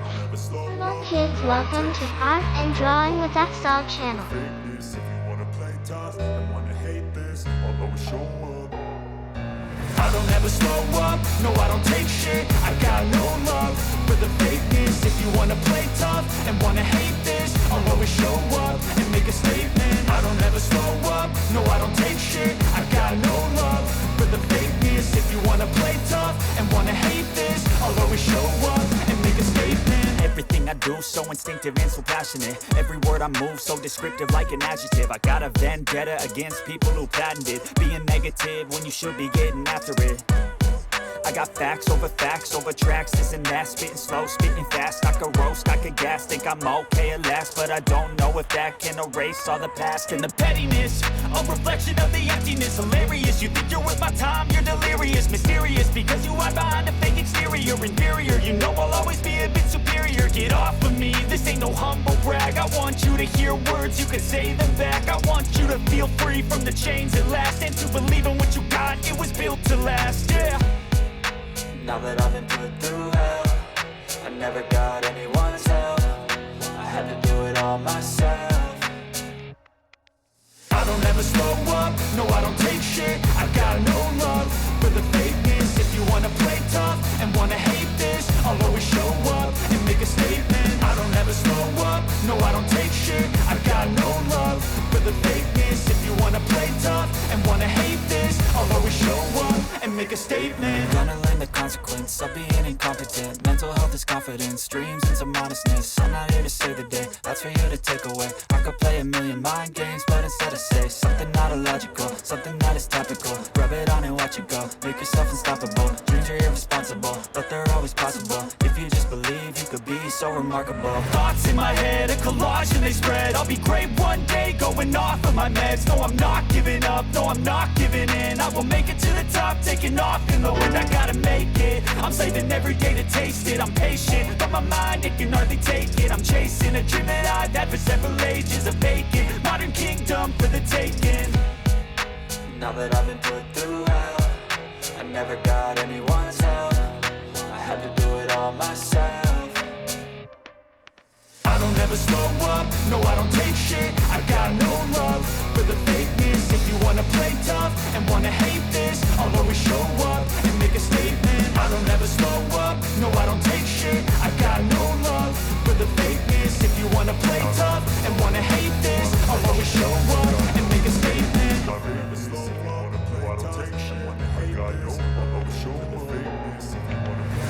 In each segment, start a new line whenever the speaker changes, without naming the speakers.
Hello kids, welcome to Art and Drawing with XL channel.
If you wanna play tough and wanna hate this, I'll always show up. I don't ever slow up, no I don't take shit. I got no love for the fakeness. If you wanna play tough and wanna hate this, I'll always show up and make a statement. I don't ever slow up, no I don't take shit. I got no love for the fakeness. If you wanna play tough and wanna hate this, I'll always show up and make a statement. Everything I do so instinctive and so passionate. Every word I move so descriptive like an adjective. I got a vendetta against people who patented being negative when you should be getting after it. I got facts over tracks, this and that. Spitting slow, spitting fast. I could roast, I could gas. Think I'm okay at last, but I don't know if that can erase all the past. And the pettiness, a reflection of the emptiness. Hilarious, you think you're worth my time, you're delirious. Mysterious, because you hide behind a fake exterior. Inferior, you know I'll always be a bit superior. Get off of me, this ain't no humble brag. I want you to hear words, you can say them back. I want you to feel free from the chains at last, and to believe in what you got, it was built to last, yeah.
Now that I've been put through hell, I never got anyone's help. I had to do it all myself.
I don't ever slow up, no I don't take shit. I got no love for the fakeness. If you wanna play tough and wanna hate this, I'll always show up and make a statement. I don't ever slow up, no I don't take shit. I got no love for the fakeness. If you wanna play tough and wanna hate this, I'll always show up and make a statement.
Gonna learn the consequence of being incompetent. Mental health is confidence, dreams and some honestness. I'm not here to save the day, that's for you to take away. I could play a million mind games, but instead I say something not illogical, something that is topical. Rub it on and watch it go, make yourself unstoppable. Dreams are irresponsible, but they're always possible. If you just believe, you could be so remarkable.
Thoughts in my head, a collage and they spread. I'll be great one day, going off of my meds. No, I'm not giving up, no, I'm not giving in. I will make it to the top, taking off in the wind. I gotta make it, I'm saving every day to taste it. I'm patient, but my mind, it can hardly take it. I'm chasing a dream that I've had for several ages. A vacant, modern kingdom for the taking.
Now that I've been put through hell, I never got anyone's help. I had to do it all myself.
I don't ever slow up, no I don't take shit. I got no love for the fakeness. If you wanna play tough and wanna hate this, I'll always show up and make a statement. I don't ever slow up, no I don't take shit. I got no love for the fakeness. If you wanna play tough and wanna hate this, I'll always show up and make a statement. I don't ever slow up, no I don't take shit. I got no love, I'll always show up.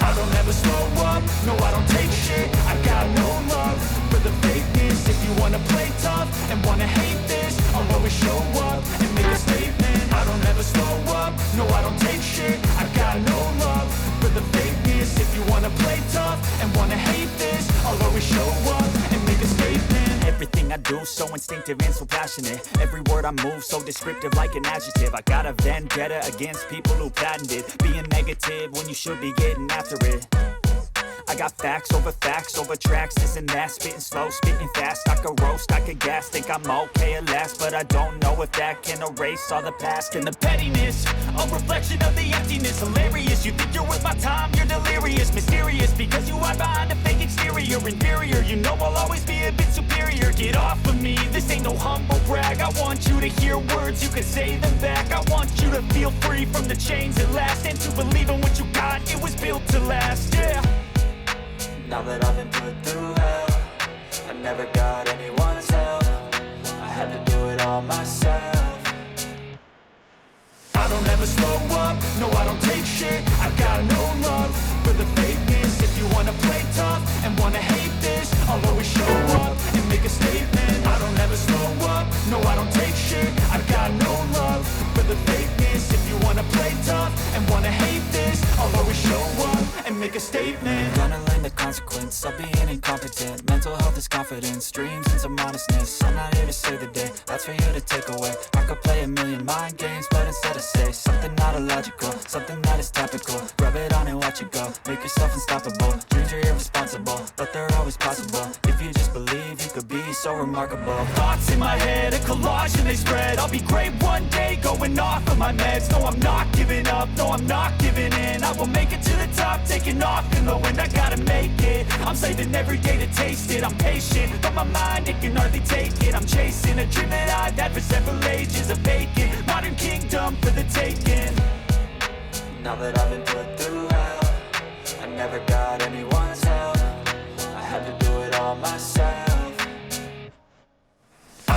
I don't ever slow up, no I don't take shit. I got no love for the fakeness. If you wanna play tough and wanna hate this, I'll always show up and make a statement. I don't ever slow up, no I don't take shit. I got no love for the fakeness. If you wanna play tough and wanna hate this, I'll always show up and make a statement. Everything I do so instinctive and so passionate. Every word I move so descriptive like an adjective. I got a vendetta against people who patented being negative when you should be getting after it. I got facts over tracks, this and that. Spitting slow, spitting fast. I could roast, I could gas. Think I'm okay at last, but I don't know if that can erase all the past. And the pettiness, a reflection of the emptiness. Hilarious, you think you're worth my time, you're delirious. Mysterious, because you hide behind a fake exterior. Inferior, you know I'll always be a bit superior. Get off of me, this ain't no humble brag. I want you to hear words, you can say them back. I want you to feel free from the chains at last, and to believe in what you got, it was built to last, yeah.
Now that I've been put through hell, I never got anyone's help. I had to do it all myself.
I don't ever slow up, no I don't take shit. I got no love for the fakeness. If you wanna play tough and wanna hate this, I'll always show up and make a statement. I don't ever slow up, no I don't take shit. I got no love for the fakeness. If you wanna play tough and wanna hate this, I'll always show up and make a statement.
Gonna learn the consequence of being incompetent. Mental health is confidence, dreams and some honestness. I'm not here to save the day, that's for you to take away. I could play a million mind games, but instead I say something not illogical, something that is topical. Rub it on and watch it go, make yourself unstoppable. Dreams are irresponsible, but they're always possible. If you just believe, you could be so so remarkable.
Thoughts in my head, a collage and they spread. I'll be great one day, going off of my meds. No, I'm not giving up, no, I'm not giving in. I will make it to the top, taking off in the wind. I gotta make it, I'm saving every day to taste it. I'm patient, but my mind, it can hardly take it. I'm chasing a dream that I've had for several ages. A vacant, modern kingdom for the taking.
Now that I've been put through hell, I never got anyone's help. I had to do it all myself.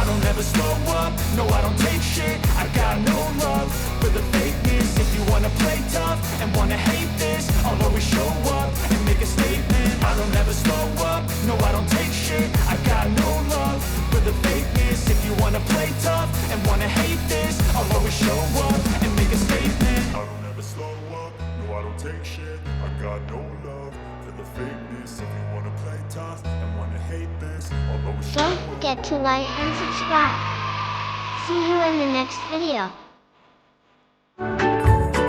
I don't ever slow up, no I don't take shit. I got no love for the fakeness. If you wanna play tough and wanna hate this, I'll always show up and make a statement. I don't ever slow up, no I don't take shit. I got no love for the fakeness. If you wanna play tough and wanna hate this, I'll always show up and make a statement.
I don't ever slow up, no I don't take shit. I got no love for the fakeness. If you wanna play tough and wanna hate this, I'll always show
Don't
up.
forget to like and subscribe. See you in the next video.